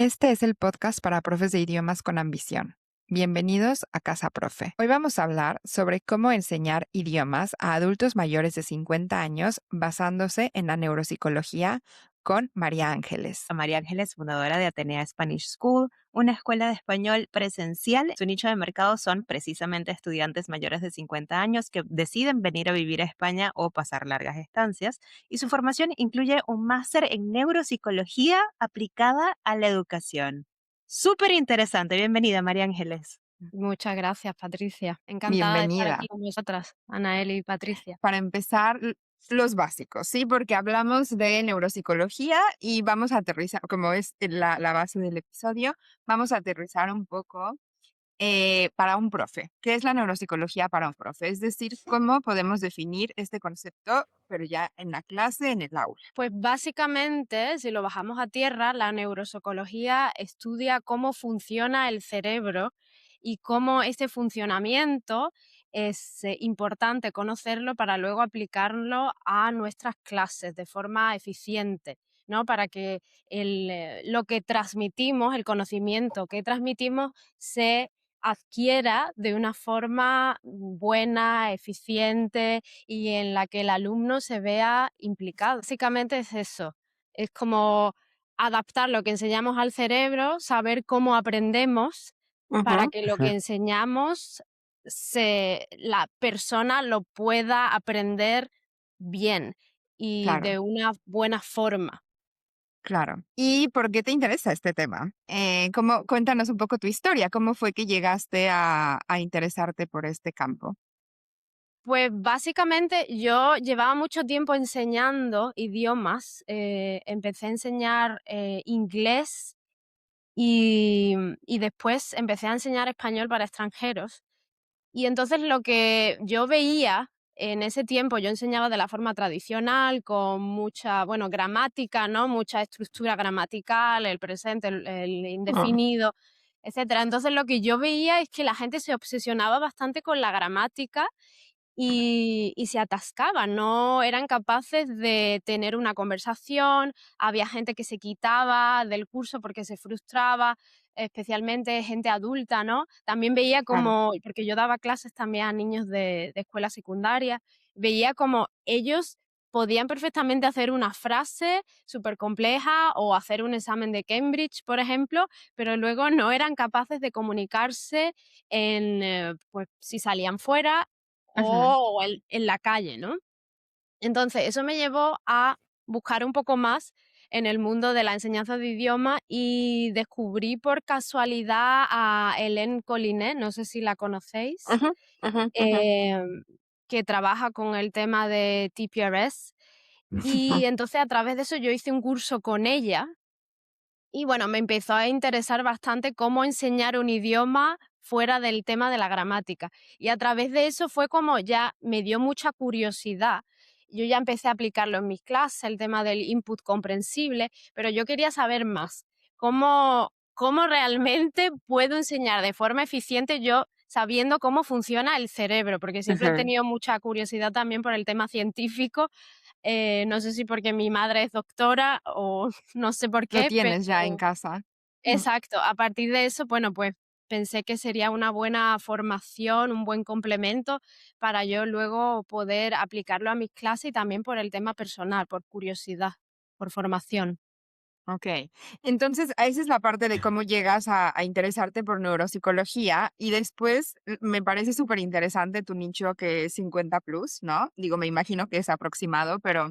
Este es el podcast para profes de idiomas con ambición. Bienvenidos a Casa Profe. Hoy vamos a hablar sobre cómo enseñar idiomas a adultos mayores de 50 años basándose en la neuropsicología con María Ángeles. María Ángeles, fundadora de Atenea Spanish School, una escuela de español presencial. Su nicho de mercado son precisamente estudiantes mayores de 50 años que deciden venir a vivir a España o pasar largas estancias. Y su formación incluye un máster en neuropsicología aplicada a la educación. Súper interesante. Bienvenida, María Ángeles. Muchas gracias, Patricia. Encantada de estar Bienvenida. aquí con vosotras, Anaeli y Patricia. Para empezar, los básicos, ¿sí? Porque hablamos de neuropsicología y vamos a aterrizar, como es la base del episodio, vamos a aterrizar un poco para un profe. ¿Qué es la neuropsicología para un profe? Es decir, cómo podemos definir este concepto, pero ya en la clase, en el aula. Pues básicamente, si lo bajamos a tierra, la neuropsicología estudia cómo funciona el cerebro y cómo este funcionamiento es importante conocerlo para luego aplicarlo a nuestras clases de forma eficiente, ¿no? Para que lo que transmitimos, el conocimiento que transmitimos, se adquiera de una forma buena, eficiente y en la que el alumno se vea implicado. Básicamente es eso, es como adaptar lo que enseñamos al cerebro, saber cómo aprendemos para que lo que enseñamos la persona lo pueda aprender bien y Claro, de una buena forma. claro. ¿Y por qué te interesa este tema? Cuéntanos un poco tu historia. ¿Cómo fue que llegaste a interesarte por este campo? Pues básicamente yo llevaba mucho tiempo enseñando idiomas. Empecé a enseñar inglés y después empecé a enseñar español para extranjeros. Y entonces lo que yo veía en ese tiempo, yo enseñaba de la forma tradicional, con mucha, bueno, gramática, ¿no? Mucha estructura gramatical, el presente, el indefinido, etcétera. Entonces lo que yo veía es que la gente se obsesionaba bastante con la gramática y se atascaban, no eran capaces de tener una conversación, había gente que se quitaba del curso porque se frustraba, especialmente gente adulta, ¿no? También veía Claro. como, porque yo daba clases también a niños de escuela secundaria, veía como ellos podían perfectamente hacer una frase súper compleja o hacer un examen de Cambridge, por ejemplo, pero luego no eran capaces de comunicarse pues si salían fuera Ujú. o en la calle, ¿no? Entonces, eso me llevó a buscar un poco más en el mundo de la enseñanza de idioma y descubrí por casualidad a Hélène Collinet, no sé si la conocéis, Ujú, ujú, ujú. em, que trabaja con el tema de TPRS. Y entonces a través de eso yo hice un curso con ella y bueno, me empezó a interesar bastante cómo enseñar un idioma fuera del tema de la gramática. Y a través de eso fue como ya me dio mucha curiosidad. Yo ya empecé a aplicarlo en mis clases, el tema del input comprensible, pero yo quería saber más. ¿Cómo realmente puedo enseñar de forma eficiente yo sabiendo cómo funciona el cerebro? Porque siempre he Ujú. tenido mucha curiosidad también por el tema científico. No sé si porque mi madre es doctora o no sé por Lo qué, pero tienes ya en casa. Ujú. exacto, a partir de eso, bueno, pues pensé que sería una buena formación, un buen complemento para yo luego poder aplicarlo a mis clases y también por el tema personal, por curiosidad, por formación. Okey. Entonces, esa es la parte de cómo llegas a interesarte por neuropsicología, y después, me parece superinteresante tu nicho que es 50 plus, ¿no? Digo, me imagino que es aproximado, pero,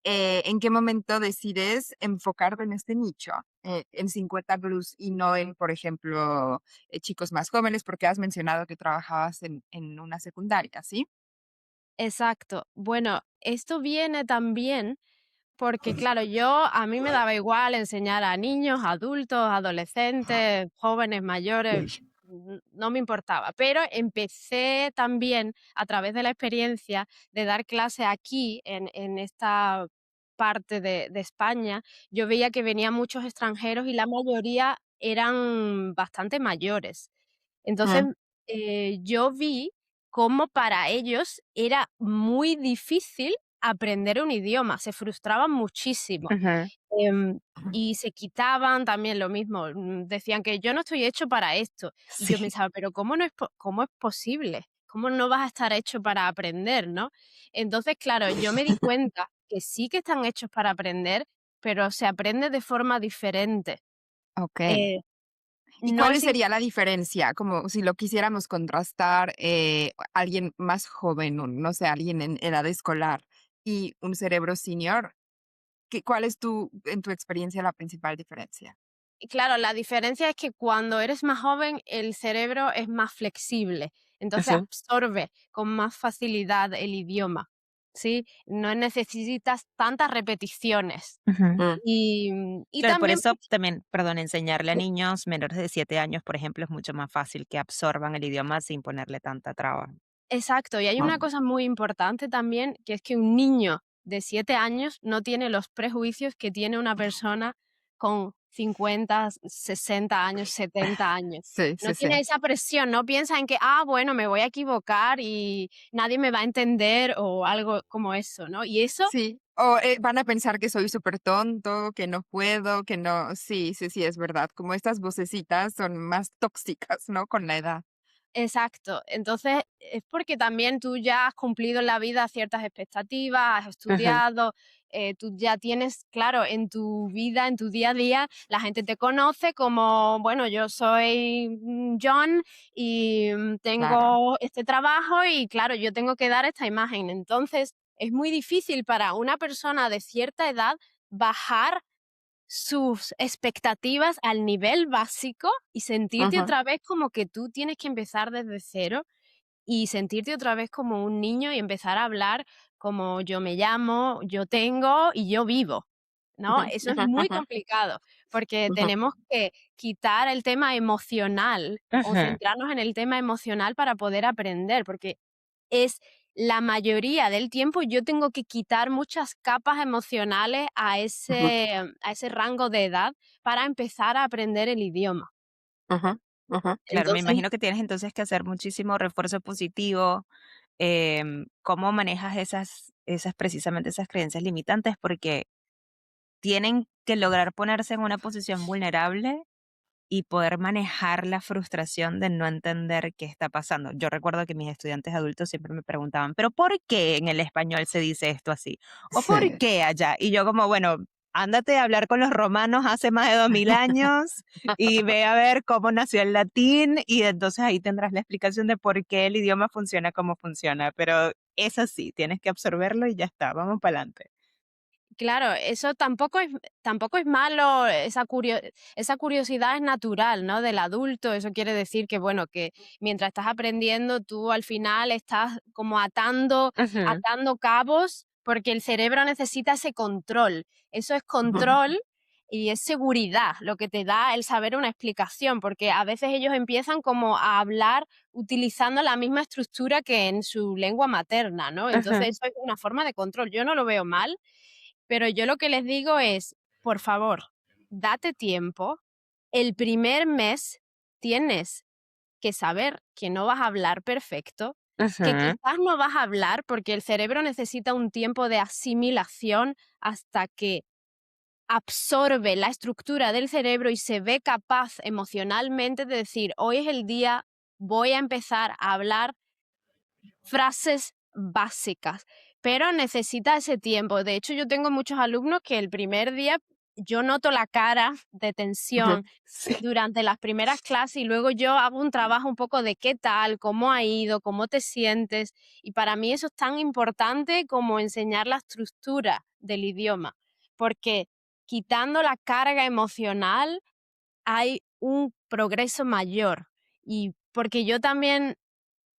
¿en qué momento decides enfocarte en este nicho, en 50 plus y no en, por ejemplo, chicos más jóvenes? Porque has mencionado que trabajabas en una secundaria, ¿sí? Exacto. Bueno, esto viene también porque, claro, a mí me daba igual enseñar a niños, adultos, adolescentes, jóvenes, mayores, no me importaba, pero empecé también a través de la experiencia de dar clase aquí en esta parte de España, yo veía que venían muchos extranjeros y la mayoría eran bastante mayores. Entonces, Mm, yo vi cómo para ellos era muy difícil aprender un idioma, se frustraban muchísimo. Ujú. Em, y se quitaban también lo mismo, decían que yo no estoy hecho para esto. Y yo Sí. pensaba, pero ¿cómo no es cómo es posible? ¿Cómo no vas a estar hecho para aprender, no? Entonces, claro, yo me di cuenta que sí que están hechos para aprender, pero se aprende de forma diferente. Okey. Eh, ¿Y no cuál es sería la diferencia? Como si lo quisiéramos contrastar, alguien más joven, no sé, alguien en edad escolar y un cerebro senior, ¿cuál es en tu experiencia, la principal diferencia? claro, la diferencia es que cuando eres más joven, el cerebro es más flexible, entonces Ujú, absorbe con más facilidad el idioma, ¿sí? No necesitas tantas repeticiones. ujú. Y Claro, por también, eso pues, también, perdón, enseñarle a niños menores de 7 años, por ejemplo, es mucho más fácil que absorban el idioma sin ponerle tanta traba. exacto, y hay una cosa muy importante también, que es que un niño de 7 años no tiene los prejuicios que tiene una persona con 50, 60 años, 70 años. Sí, No sí, tiene sí. esa presión, no piensa en que, bueno, me voy a equivocar y nadie me va a entender o algo como eso, ¿no? Y eso. Sí, o, van a pensar que soy súper tonto, que no puedo, que no sí, sí, sí, es verdad, como estas vocecitas son más tóxicas, ¿no?, con la edad. Exacto. Entonces, es porque también tú ya has cumplido en la vida ciertas expectativas, has Ujú, estudiado, tú ya tienes, claro, en tu vida, en tu día a día, la gente te conoce como, bueno, yo soy John y Claro. tengo este trabajo y claro, yo tengo que dar esta imagen. Entonces, es muy difícil para una persona de cierta edad bajar sus expectativas al nivel básico y sentirte Ujú, otra vez como que tú tienes que empezar desde cero y sentirte otra vez como un niño y empezar a hablar como yo me llamo, yo tengo y yo vivo, ¿no? ujú, Eso es ujú, muy ujú, complicado porque ujú, tenemos que quitar el tema emocional o ujú, centrarnos en el tema emocional para poder aprender, porque es la mayoría del tiempo yo tengo que quitar muchas capas emocionales ujú, a ese rango de edad para empezar a aprender el idioma. ujú, ujú. claro, me Entonces, imagino que tienes entonces que hacer muchísimo refuerzo positivo. ¿Cómo manejas esas precisamente esas creencias limitantes? Porque tienen que lograr ponerse en una posición vulnerable y poder manejar la frustración de no entender qué está pasando. Yo recuerdo que mis estudiantes adultos siempre me preguntaban, ¿pero por qué en el español se dice esto así? ¿O por Sí. qué allá? Y yo como, bueno, ándate a hablar con los romanos hace más de 2000 años y ve a ver cómo nació el latín y entonces ahí tendrás la explicación de por qué el idioma funciona como funciona. Pero es así, tienes que absorberlo y ya está, vamos para adelante. claro, eso tampoco es malo, esa curiosidad es natural, ¿no? Del adulto, eso quiere decir que, bueno, que mientras estás aprendiendo, tú al final estás como atando cabos, porque el cerebro necesita ese control. Eso es Ujú, control y es seguridad, lo que te da el saber una explicación, porque a veces ellos empiezan como a hablar utilizando la misma estructura que en su lengua materna, ¿no? Entonces, eso es una forma de control. Yo no lo veo mal, pero yo lo que les digo es, por favor, date tiempo. El primer mes tienes que saber que no vas a hablar perfecto, que Ujú, quizás no vas a hablar porque el cerebro necesita un tiempo de asimilación hasta que absorbe la estructura del cerebro y se ve capaz emocionalmente de decir, hoy es el día, voy a empezar a hablar frases básicas, pero necesita ese tiempo. De hecho, yo tengo muchos alumnos que el primer día yo noto la cara de ujú. tensión sí. durante las primeras clases y luego yo hago un trabajo un poco de qué tal, cómo ha ido, cómo te sientes. Y para mí eso es tan importante como enseñar la estructura del idioma, porque quitando la carga emocional hay un progreso mayor. Y porque yo también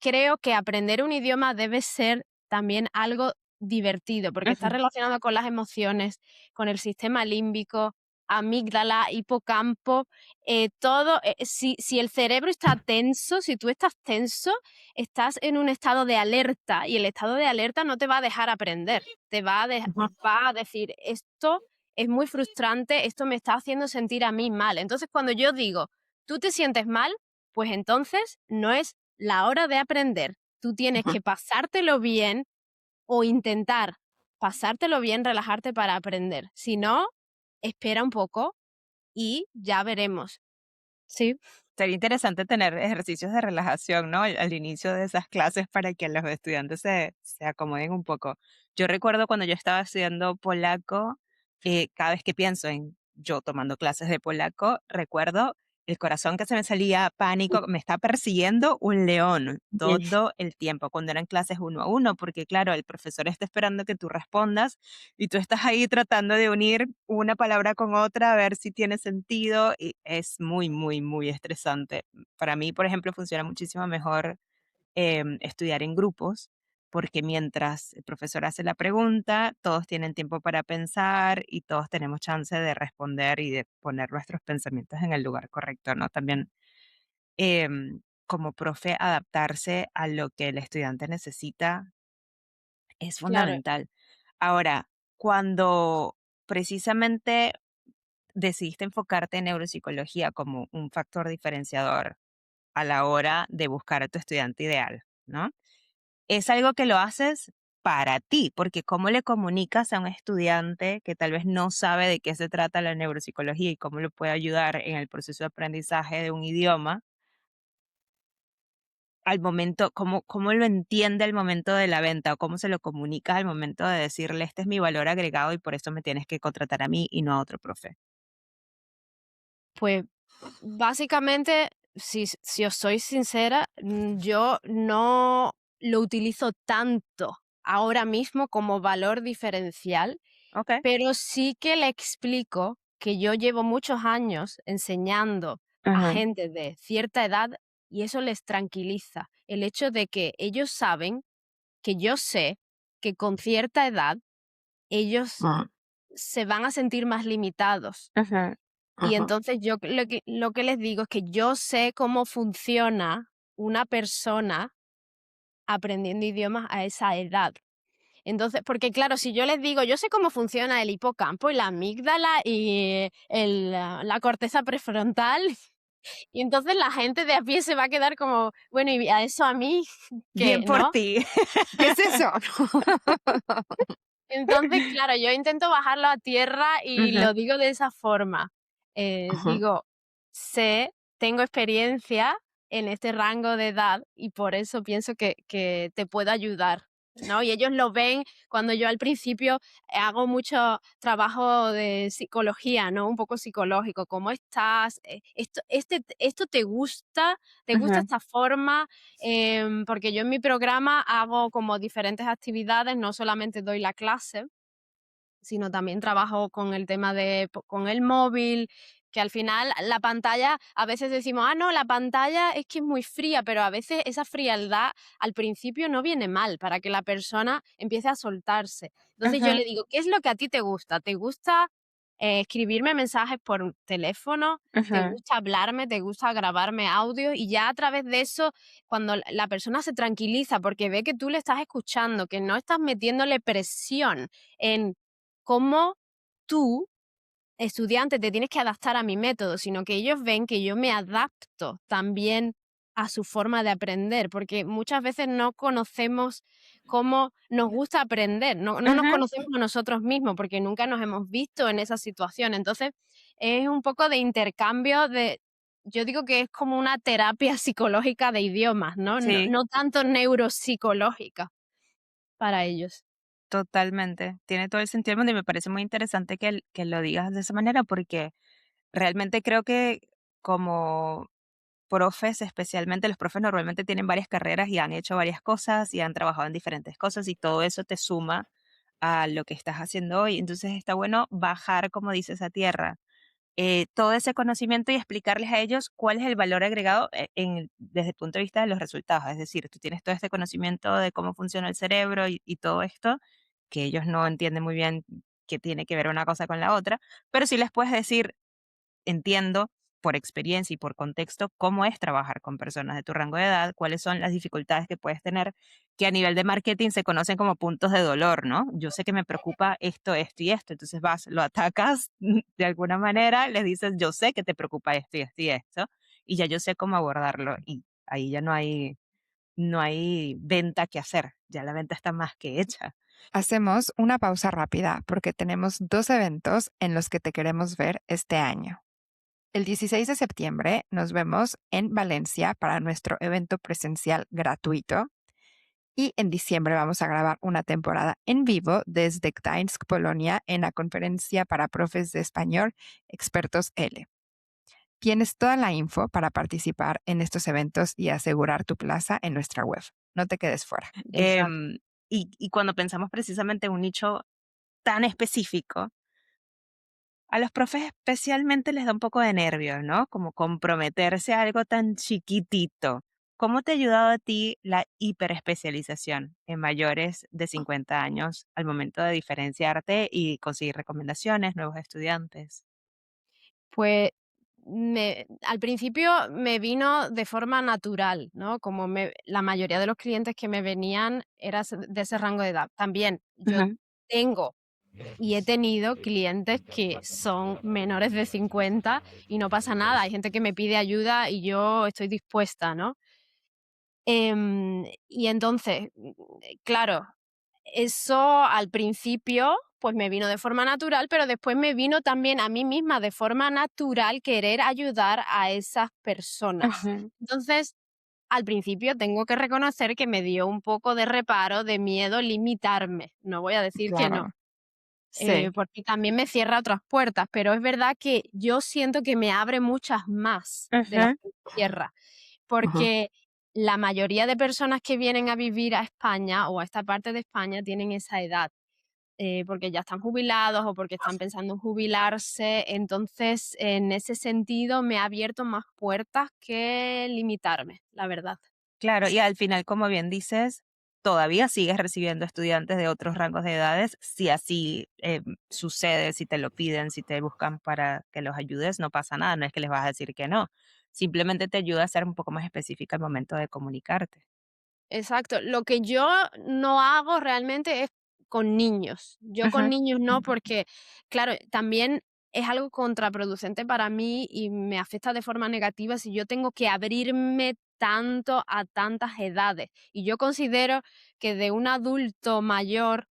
creo que aprender un idioma debe ser también algo divertido, porque está Ujú, relacionado con las emociones, con el sistema límbico, amígdala, hipocampo, todo. Si el cerebro está tenso, si tú estás tenso, estás en un estado de alerta y el estado de alerta no te va a dejar aprender, Ujú, va a decir, esto es muy frustrante, esto me está haciendo sentir a mí mal. Entonces, cuando yo digo, tú te sientes mal, pues entonces no es la hora de aprender. Tú tienes ujú, que pasártelo bien o intentar pasártelo bien, relajarte para aprender. Si no, espera un poco y ya veremos. Sí, Sería interesante tener ejercicios de relajación, ¿no? Al inicio de esas clases para que los estudiantes se acomoden un poco. Yo recuerdo cuando yo estaba estudiando polaco, cada vez que pienso en yo tomando clases de polaco, recuerdo el corazón que se me salía, pánico, me está persiguiendo un león Sí. todo el tiempo cuando eran clases uno a uno, porque claro, el profesor está esperando que tú respondas y tú estás ahí tratando de unir una palabra con otra, a ver si tiene sentido y es muy, muy, muy estresante. Para mí, por ejemplo, funciona muchísimo mejor estudiar en grupos porque mientras el profesor hace la pregunta, todos tienen tiempo para pensar y todos tenemos chance de responder y de poner nuestros pensamientos en el lugar correcto, ¿no? También como profe, adaptarse a lo que el estudiante necesita es claro, fundamental. Ahora, cuando precisamente decidiste enfocarte en neuropsicología como un factor diferenciador a la hora de buscar a tu estudiante ideal, ¿no? Es algo que lo haces para ti, porque ¿cómo le comunicas a un estudiante que tal vez no sabe de qué se trata la neuropsicología y cómo le puede ayudar en el proceso de aprendizaje de un idioma? Al momento, cómo lo entiende al momento de la venta o cómo se lo comunica al momento de decirle, este es mi valor agregado y por eso me tienes que contratar a mí y no a otro profe. pues básicamente, si os soy sincera, yo no lo utilizo tanto ahora mismo como valor diferencial, Ok. pero sí que le explico que yo llevo muchos años enseñando a Ajá, gente de cierta edad y eso les tranquiliza. El hecho de que ellos saben que yo sé que con cierta edad ellos Ah, se van a sentir más limitados. ajá, Y ajá. entonces yo lo que les digo es que yo sé cómo funciona una persona aprendiendo idiomas a esa edad. Entonces, porque claro, si yo les digo, yo sé cómo funciona el hipocampo y la amígdala y la corteza prefrontal, y entonces la gente de a pie se va a quedar como, bueno, y a eso a mí, bien que por ¿no? ti. ¿Qué es eso? Entonces, claro, yo intento bajarlo a tierra y Ujú. lo digo de esa forma. Ajá. Digo, tengo experiencia en este rango de edad y por eso pienso que te puedo ayudar, ¿no? Y ellos lo ven cuando yo al principio hago mucho trabajo de psicología, ¿no? Un poco psicológico. ¿Cómo estás? ¿Esto te gusta? ¿Te gusta Ujú. esta forma? Porque yo en mi programa hago como diferentes actividades, no solamente doy la clase, sino también trabajo con el tema con el móvil, que al final la pantalla, a veces decimos, ah, no, la pantalla es que es muy fría, pero a veces esa frialdad al principio no viene mal para que la persona empiece a soltarse. Entonces yo Ujú, le digo, ¿qué es lo que a ti te gusta? ¿Te gusta escribirme mensajes por teléfono? ¿Te ujú. gusta hablarme? ¿Te gusta grabarme audio? Y ya a través de eso, cuando la persona se tranquiliza porque ve que tú le estás escuchando, que no estás metiéndole presión en cómo tú, estudiante, te tienes que adaptar a mi método, sino que ellos ven que yo me adapto también a su forma de aprender, porque muchas veces no conocemos cómo nos gusta aprender, no nos Ujú. conocemos a nosotros mismos, porque nunca nos hemos visto en esa situación. Entonces, es un poco de intercambio de, yo digo que es como una terapia psicológica de idiomas, ¿no? No, Sí, no tanto neuropsicológica para ellos. totalmente. Tiene todo el sentido del mundo y me parece muy interesante que lo digas de esa manera porque realmente creo que como profes, especialmente los profes normalmente tienen varias carreras y han hecho varias cosas y han trabajado en diferentes cosas y todo eso te suma a lo que estás haciendo hoy. Entonces está bueno bajar, como dices, a tierra todo ese conocimiento y explicarles a ellos cuál es el valor agregado desde el punto de vista de los resultados. Es decir, tú tienes todo este conocimiento de cómo funciona el cerebro y todo esto, que ellos no entienden muy bien qué tiene que ver una cosa con la otra, pero sí les puedes decir, entiendo por experiencia y por contexto cómo es trabajar con personas de tu rango de edad, cuáles son las dificultades que puedes tener, que a nivel de marketing se conocen como puntos de dolor, ¿no? Yo sé que me preocupa esto, esto y esto, entonces vas, lo atacas de alguna manera, les dices, yo sé que te preocupa esto y esto y esto, y ya yo sé cómo abordarlo, y ahí ya no hay venta que hacer, ya la venta está más que hecha. Hacemos una pausa rápida porque tenemos dos eventos en los que te queremos ver este año. El 16 de septiembre nos vemos en Valencia para nuestro evento presencial gratuito y en diciembre vamos a grabar una temporada en vivo desde Gdańsk, Polonia, en la conferencia para profes de español Expertos L. Tienes toda la info para participar en estos eventos y asegurar tu plaza en nuestra web. No te quedes fuera. Exacto. Y cuando pensamos precisamente en un nicho tan específico, a los profes especialmente les da un poco de nervios, ¿no? Como comprometerse a algo tan chiquitito. ¿Cómo te ha ayudado a ti la hiperespecialización en mayores de 50 años al momento de diferenciarte y conseguir recomendaciones, nuevos estudiantes? Pues al principio me vino de forma natural, ¿no? Como la mayoría de los clientes que me venían era de ese rango de edad. También yo Ujú. tengo y he tenido clientes que son menores de 50 y no pasa nada. Hay gente que me pide ayuda y yo estoy dispuesta, ¿no? Y entonces, claro, eso al principio, pues me vino de forma natural, pero después me vino también a mí misma de forma natural querer ayudar a esas personas. Ujú. Entonces, al principio tengo que reconocer que me dio un poco de reparo, de miedo limitarme. No voy a decir que no, Claro. Sí. porque también me cierra otras puertas, pero es verdad que yo siento que me abre muchas más de las Ujú. que me cierra, Ujú. porque la mayoría de personas que vienen a vivir a España o a esta parte de España tienen esa edad, porque ya están jubilados o porque están pensando en jubilarse. Entonces, en ese sentido, me ha abierto más puertas que limitarme, la verdad. Claro, y al final, como bien dices, todavía sigues recibiendo estudiantes de otros rangos de edades. Si así sucede, si te lo piden, si te buscan para que los ayudes, no pasa nada, no es que les vas a decir que no. Simplemente te ayuda a ser un poco más específica al momento de comunicarte. Exacto. Lo que yo no hago realmente es con niños. Yo con Ujú. niños no, porque, claro, también es algo contraproducente para mí y me afecta de forma negativa si yo tengo que abrirme tanto a tantas edades. Y yo considero que de un adulto mayor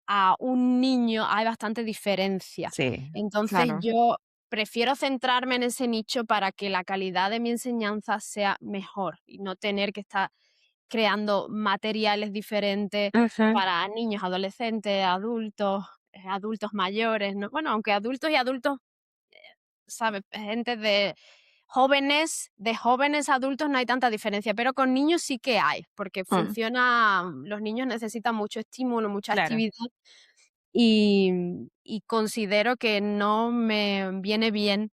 a un niño hay bastante diferencia. Sí, Entonces Claro. yo prefiero centrarme en ese nicho para que la calidad de mi enseñanza sea mejor y no tener que estar creando materiales diferentes ujú, para niños, adolescentes, adultos, adultos mayores, ¿no? Bueno, aunque adultos y adultos, ¿sabes? Gente de jóvenes a adultos no hay tanta diferencia, pero con niños sí que hay, porque Mm. funciona, los niños necesitan mucho estímulo, mucha claro, actividad y, y considero que no me viene bien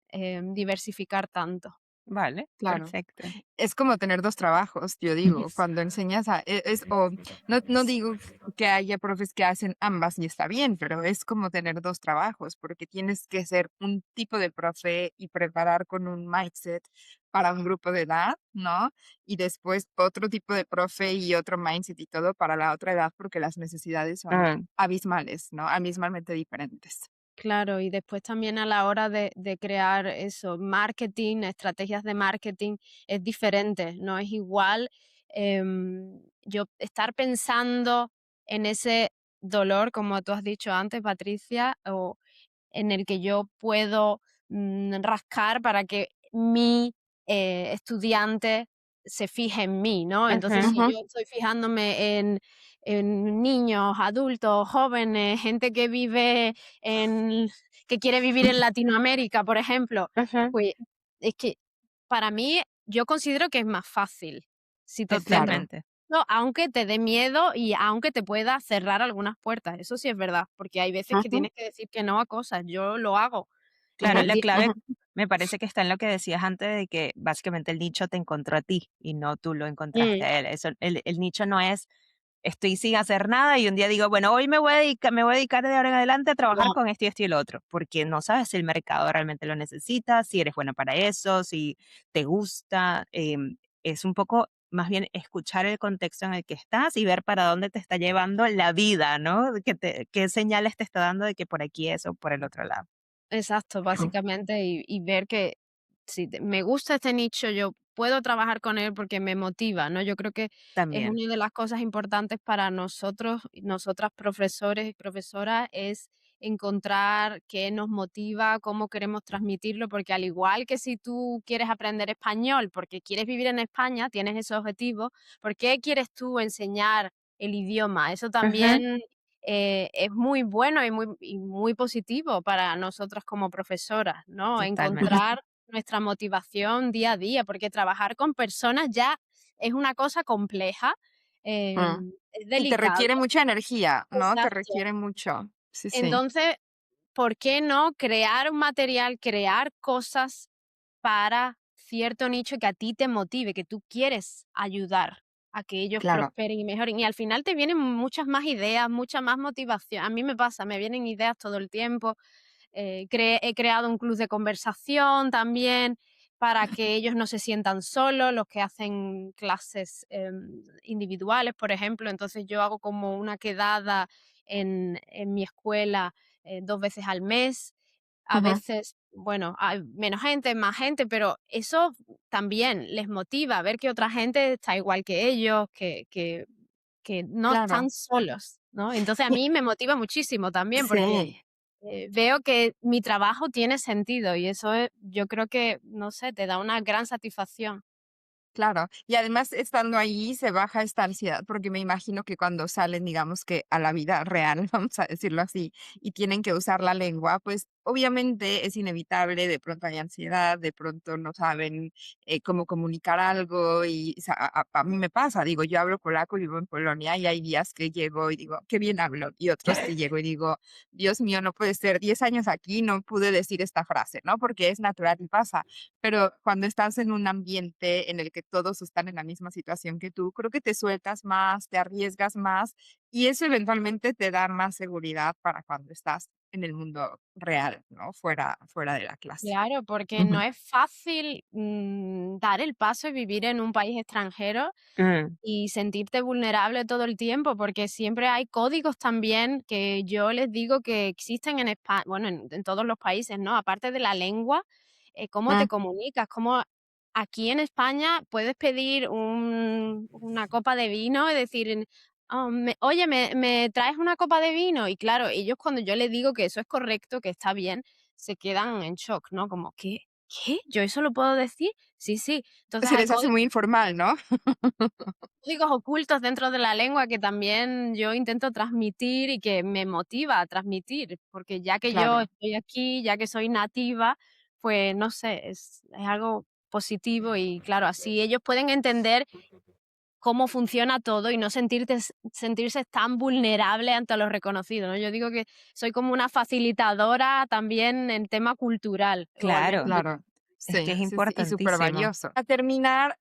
diversificar tanto. vale, Claro. perfecto. Es como tener 2 trabajos, yo digo, cuando enseñas a o no digo que haya profes que hacen ambas y está bien, pero es como tener 2 trabajos, porque tienes que ser un tipo de profe y preparar con un mindset para un grupo de edad, ¿no? Y después otro tipo de profe y otro mindset y todo para la otra edad, porque las necesidades son Mm, abismales, ¿no? Abismalmente diferentes. Claro, y después también a la hora de crear eso, marketing, estrategias de marketing, es diferente, no es igual. Yo estar pensando en ese dolor, como tú has dicho antes, Patricia, o en el que yo puedo rascar para que mi estudiante se fije en mí, ¿no? Entonces, ujú, si Ujú. yo estoy fijándome en niños, adultos, jóvenes, gente que vive en, que quiere vivir en Latinoamérica, por ejemplo, ujú, pues es que para mí yo considero que es más fácil si te centras. Claro. totalmente. No, aunque te dé miedo y aunque te pueda cerrar algunas puertas, eso sí es verdad, porque hay veces que Ujú, tienes que decir que no a cosas, yo lo hago en Claro, el la día. clave ujú. me parece que está en lo que decías antes de que básicamente el nicho te encontró a ti y no tú lo encontraste Mm, a él. Eso, el nicho no es estoy sin hacer nada y un día digo, bueno, hoy me voy a dedicar de ahora en adelante a trabajar no, con esto y esto y lo otro, porque no sabes si el mercado realmente lo necesita, si eres bueno para eso, si te gusta. Es un poco más bien escuchar el contexto en el que estás y ver para dónde te está llevando la vida, ¿no? Qué señales te está dando de que por aquí es o por el otro lado. exacto, básicamente, y ver que si me gusta este nicho, yo puedo trabajar con él porque me motiva, ¿no? Yo creo que es También. una de las cosas importantes para nosotros, nosotras profesores y profesoras, es encontrar qué nos motiva, cómo queremos transmitirlo, porque al igual que si tú quieres aprender español porque quieres vivir en España, tienes ese objetivo, ¿por qué quieres tú enseñar el idioma? Eso Ujú, también es muy bueno y muy positivo para nosotras como profesoras, ¿no? totalmente. Encontrar nuestra motivación día a día, porque trabajar con personas ya es una cosa compleja, Mm. es Y te delicado. requiere mucha energía, ¿no? Te Exacto. requiere mucho. Sí, sí, Entonces, ¿por qué no crear un material, crear cosas para cierto nicho que a ti te motive, que tú quieres ayudar a que ellos claro. prosperen y mejoren? Y al final te vienen muchas más ideas, mucha más motivación. A mí me pasa, me vienen ideas todo el tiempo. He creado un club de conversación también para que ellos no se sientan solos, los que hacen clases individuales, por ejemplo. Entonces yo hago como una quedada en mi escuela 2 veces al mes. A Ujú, veces, bueno, hay menos gente, más gente, pero eso también les motiva a ver que otra gente está igual que ellos, que no claro. están solos, ¿no? Entonces a Y mí me motiva muchísimo también porque sí. veo que mi trabajo tiene sentido y eso yo creo que, no sé, te da una gran satisfacción. Claro, y además estando ahí se baja esta ansiedad, porque me imagino que cuando salen, digamos que a la vida real, vamos a decirlo así, y tienen que usar la lengua, pues obviamente es inevitable, de pronto hay ansiedad, de pronto no saben cómo comunicar algo y o sea, a mí me pasa, digo, yo hablo polaco, vivo en Polonia y hay días que llego y digo, qué bien hablo, y otros que llego y digo, Dios mío, no puede ser, 10 años aquí no pude decir esta frase, ¿no? Porque es natural y pasa. Pero cuando estás en un ambiente en el que todos están en la misma situación que tú, creo que te sueltas más, te arriesgas más y eso eventualmente te da más seguridad para cuando estás en el mundo real, ¿no? Fuera de la clase. Claro, porque no Ujú. es fácil dar el paso y vivir en un país extranjero Mm, y sentirte vulnerable todo el tiempo, porque siempre hay códigos también que yo les digo que existen en España, bueno, en todos los países, ¿no? Aparte de la lengua, cómo te Mm, comunicas, cómo aquí en España puedes pedir una copa de vino y decir, oye, ¿me traes una copa de vino? Y claro, ellos cuando yo les digo que eso es correcto, que está bien, se quedan en shock, ¿no? Como, ¿qué? ¿Qué? ¿Yo eso lo puedo decir? Sí, sí. Entonces se hay les hace muy informal, ¿no? códigos ocultos dentro de la lengua que también yo intento transmitir y que me motiva a transmitir, porque ya que yo Claro. estoy aquí, ya que soy nativa, pues no sé, es algo positivo y claro, así ellos pueden entender cómo funciona todo y no sentirse tan vulnerable ante lo reconocido, ¿no? Yo digo que soy como una facilitadora también en tema cultural o claro, Claro, es que sí, es sí, sí, y súper importantísimo. valioso. A terminar,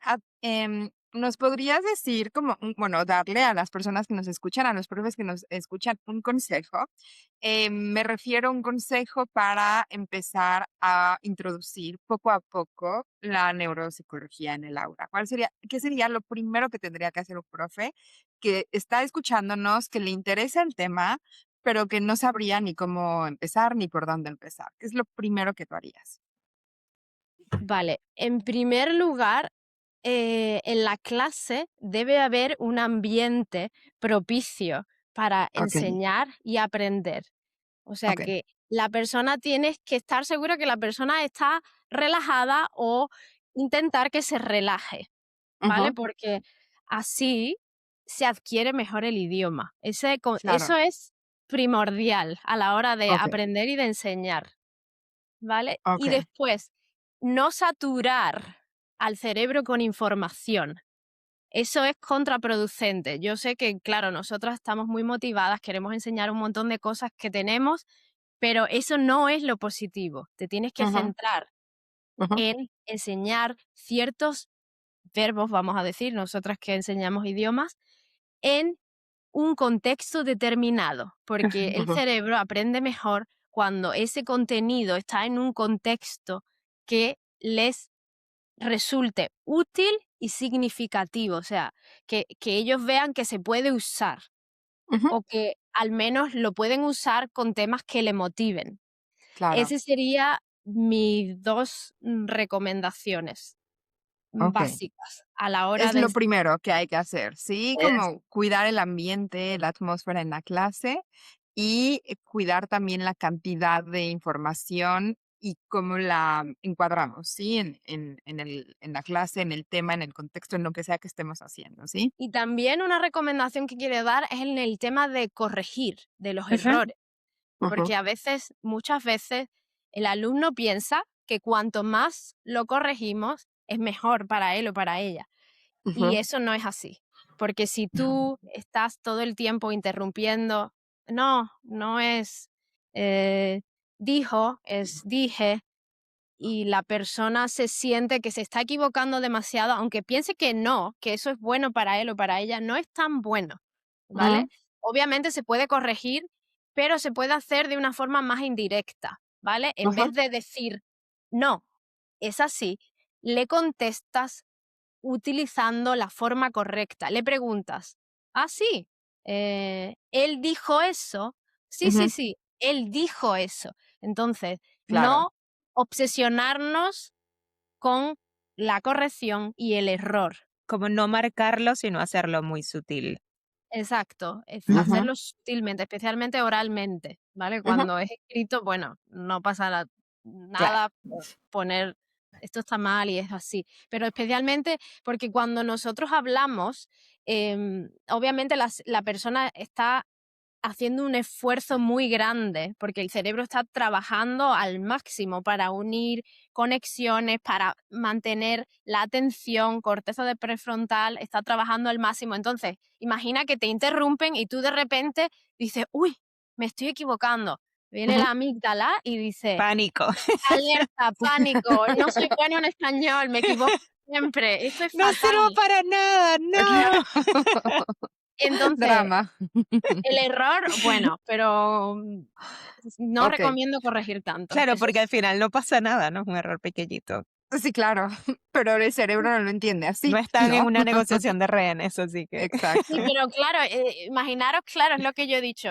¿nos podrías decir como, bueno, darle a las personas que nos escuchan, a los profes que nos escuchan, un consejo? Me refiero a un consejo para empezar a introducir poco a poco la neuropsicología en el aula. ¿Qué sería lo primero que tendría que hacer un profe que está escuchándonos, que le interesa el tema, pero que no sabría ni cómo empezar ni por dónde empezar? ¿Qué es lo primero que tú harías? Vale, en primer lugar, en la clase debe haber un ambiente propicio para Okey, enseñar y aprender. O sea okey. que la persona tienes que estar seguro que la persona está relajada o intentar que se relaje, ¿vale? Ujú, Porque así se adquiere mejor el idioma. Eso claro. es primordial a la hora de Okey, aprender y de enseñar. ¿Vale? Y okey. después, no saturar al cerebro con información. Eso es contraproducente. Yo sé que, claro, nosotras estamos muy motivadas, queremos enseñar un montón de cosas que tenemos, pero eso no es lo positivo. Te tienes que Ujú, centrar ujú, en enseñar ciertos verbos, vamos a decir, nosotras que enseñamos idiomas, en un contexto determinado, porque el ujú, cerebro aprende mejor cuando ese contenido está en un contexto que les resulte útil y significativo, o sea, que ellos vean que se puede usar ujú, o que al menos lo pueden usar con temas que le motiven. claro. Ese sería mis dos recomendaciones Ok. básicas a la hora Es de lo primero que hay que hacer, ¿sí? enseñar. Como cuidar el ambiente, la atmósfera en la clase y cuidar también la cantidad de información y cómo la encuadramos, ¿sí? En la clase, en el tema, en el contexto, en lo que sea que estemos haciendo, ¿sí? Y también una recomendación que quiero dar es en el tema de corregir, de los Ujú, errores, ujú, porque muchas veces, el alumno piensa que cuanto más lo corregimos, es mejor para él o para ella. Y ujú. eso no es así, porque si tú estás todo el tiempo interrumpiendo, no, no es dijo, es dije, y la persona se siente que se está equivocando demasiado, aunque piense que no, que eso es bueno para él o para ella, no es tan bueno, ¿vale? Mm, Obviamente se puede corregir, pero se puede hacer de una forma más indirecta, ¿vale? En ajá, vez de decir, no, es así, le contestas utilizando la forma correcta. Le preguntas, ah, sí, él dijo eso. Sí, sí, ujú, sí, él dijo eso. Entonces, claro. no obsesionarnos con la corrección y el error. Como no marcarlo, sino hacerlo muy sutil. Exacto, es Ujú, hacerlo sutilmente, especialmente oralmente, ¿vale? ujú, Cuando es escrito, bueno, no pasa claro. nada por poner esto está mal y es así, pero especialmente porque cuando nosotros hablamos, obviamente la persona está haciendo un esfuerzo muy grande, porque el cerebro está trabajando al máximo para unir conexiones, para mantener la atención, corteza de prefrontal, está trabajando al máximo. Entonces, imagina que te interrumpen y tú de repente dices, uy, me estoy equivocando. Viene Ujú. la amígdala y dice, Pánico. alerta, pánico, no soy bueno en español, me equivoco siempre, esto es No fatal. sirvo para nada, no. Entonces, Drama. el error, bueno, pero no Ok. recomiendo corregir tanto, Claro, eso porque sí. al final no pasa nada, ¿no? Es un error pequeñito. Sí, claro, pero el cerebro no lo entiende No así, están en ¿no? una negociación de rehenes, así que Sí, Exacto. pero claro, imaginaros, claro, es lo que yo he dicho,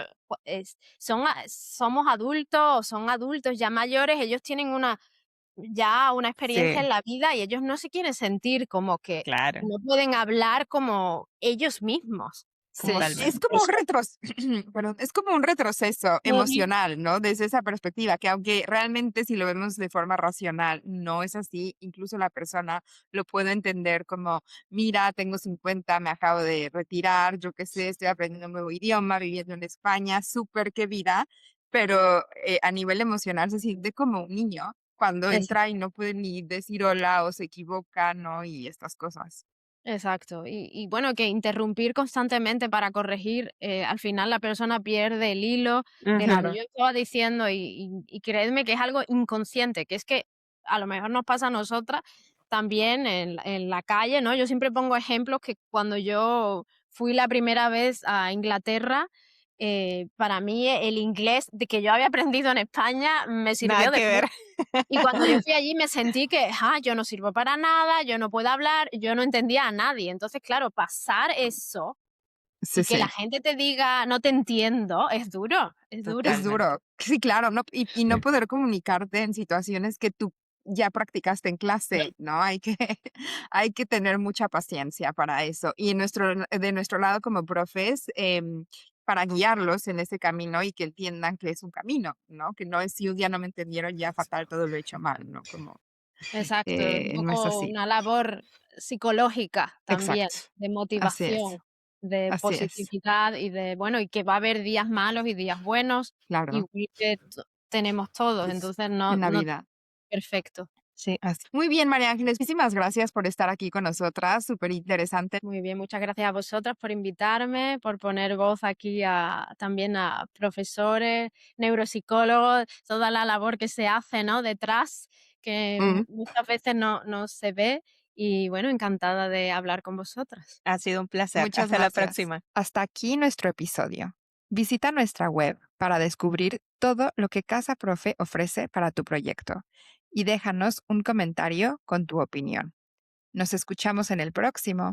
somos adultos, son adultos ya mayores, ellos tienen una experiencia sí, en la vida y ellos no se quieren sentir como que claro, no pueden hablar como ellos mismos, como Sí, si es totalmente. como un eso perdón, es como un retroceso emocional, ¿no? Desde esa perspectiva, que aunque realmente si lo vemos de forma racional, no es así, incluso la persona lo puede entender como, mira, tengo 50, me acabo de retirar, yo qué sé, estoy aprendiendo un nuevo idioma, viviendo en España, súper qué vida, pero a nivel emocional se siente como un niño cuando es entra y no puede ni decir hola o se equivoca, ¿no? Y estas cosas. exacto. Y bueno, que interrumpir constantemente para corregir, al final la persona pierde el hilo de lo que Ujú. yo estaba diciendo y creedme que es algo inconsciente, que es que a lo mejor nos pasa a nosotras también en la calle, ¿no? Yo siempre pongo ejemplos que cuando yo fui la primera vez a Inglaterra, para mí el inglés de que yo había aprendido en España me Nada sirvió de que mucho. ver. Y cuando yo fui allí me sentí que, yo no sirvo para nada, yo no puedo hablar, yo no entendía a nadie. Entonces, claro, pasar eso Sí, y que la sí. gente te diga: "No te entiendo", es duro, es duro. Es Totalmente. duro. Sí, claro, no, y no poder comunicarte en situaciones que tú ya practicaste en clase, ¿no? Hay que hay que tener mucha paciencia para eso. Y de nuestro lado como profes, para guiarlos en ese camino y que entiendan que es un camino, ¿no? Que no es si un día no me entendieron, ya fatal, todo lo he hecho mal, ¿no? Como, Exacto, un no es poco así. una labor psicológica también, Exacto. de Así es. motivación, de Así es. positividad y de, bueno, y que va a haber días malos y días buenos, Claro. igual que tenemos todos, entonces En la no vida. perfecto. Sí. Muy bien, María Ángeles, muchísimas gracias por estar aquí con nosotras, súper interesante. Muy bien, muchas gracias a vosotras por invitarme, por poner voz aquí también a profesores, neuropsicólogos, toda la labor que se hace, ¿no? Detrás, que Mm, muchas veces no se ve. Y bueno, encantada de hablar con vosotras. Ha sido un placer. muchas Hasta la gracias. próxima. Hasta aquí nuestro episodio. Visita nuestra web para descubrir todo lo que Casa Profe ofrece para tu proyecto y déjanos un comentario con tu opinión. Nos escuchamos en el próximo.